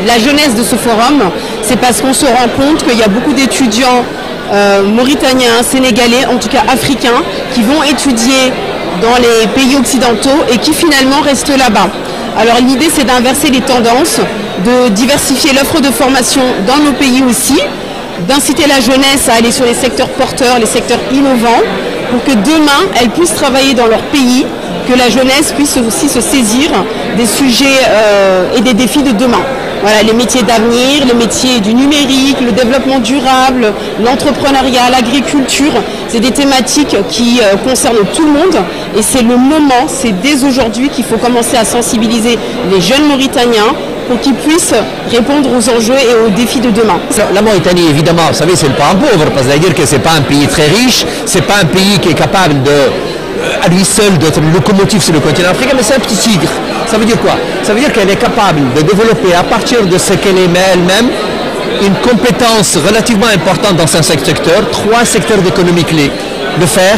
la jeunesse de ce forum, c'est parce qu'on se rend compte qu'il y a beaucoup d'étudiants mauritaniens, sénégalais, en tout cas africains, qui vont étudier dans les pays occidentaux et qui finalement restent là-bas. Alors l'idée c'est d'inverser les tendances, de diversifier l'offre de formation dans nos pays aussi, d'inciter la jeunesse à aller sur les secteurs porteurs, les secteurs innovants, pour que demain elle puisse travailler dans leur pays, que la jeunesse puisse aussi se saisir des sujets et des défis de demain. Voilà, les métiers d'avenir, les métiers du numérique, le développement durable, l'entrepreneuriat, l'agriculture, c'est des thématiques qui concernent tout le monde et c'est le moment, c'est dès aujourd'hui qu'il faut commencer à sensibiliser les jeunes Mauritaniens pour qu'ils puissent répondre aux enjeux et aux défis de demain. La Mauritanie, évidemment, vous savez, c'est le parent pauvre, parce que ça veut dire que ce n'est pas un pays très riche, ce n'est pas un pays qui est capable de, à lui seul d'être une locomotive sur le continent africain, mais c'est un petit tigre. Ça veut dire quoi? Ça veut dire qu'elle est capable de développer à partir de ce qu'elle émet elle-même une compétence relativement importante dans un secteur, 3 secteurs d'économie clés, le fer,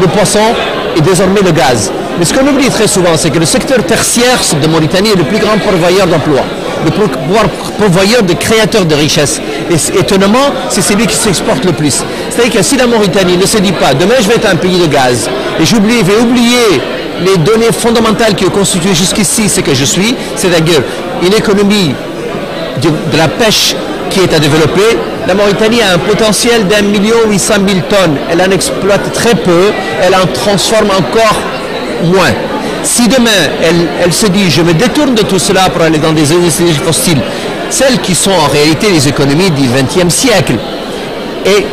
le poisson et désormais le gaz. Mais ce qu'on oublie très souvent, c'est que le secteur tertiaire de Mauritanie est le plus grand pourvoyeur d'emplois, le plus grand pourvoyeur de créateurs de richesses. Et étonnamment, c'est celui qui s'exporte le plus. C'est-à-dire que si la Mauritanie ne se dit pas, demain je vais être un pays de gaz, et je vais oublier les données fondamentales qui ont constitué jusqu'ici ce que je suis, c'est-à-dire une économie de la pêche qui est à développer, la Mauritanie a un potentiel d'1 800 000 tonnes. Elle en exploite très peu, elle en transforme encore moins. Si demain, elle se dit, je me détourne de tout cela pour aller dans des énergies fossiles, celles qui sont en réalité les économies du XXe siècle, et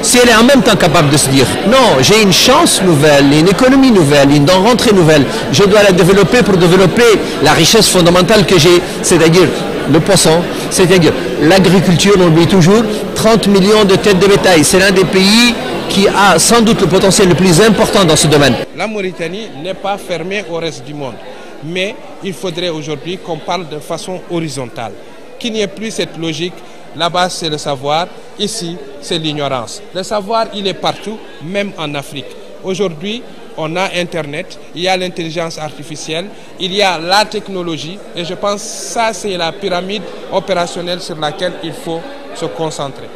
si elle est en même temps capable de se dire, non, j'ai une chance nouvelle, une économie nouvelle, une rentrée nouvelle, je dois la développer pour développer la richesse fondamentale que j'ai, c'est-à-dire le poisson, c'est-à-dire l'agriculture, on oublie toujours, 30 millions de têtes de bétail. C'est l'un des pays qui a sans doute le potentiel le plus important dans ce domaine. La Mauritanie n'est pas fermée au reste du monde, mais il faudrait aujourd'hui qu'on parle de façon horizontale, qu'il n'y ait plus cette logique, là-bas c'est le savoir, ici c'est l'ignorance. Le savoir, il est partout, même en Afrique. Aujourd'hui, on a Internet, il y a l'intelligence artificielle, il y a la technologie, et je pense que ça c'est la pyramide opérationnelle sur laquelle il faut se concentrer.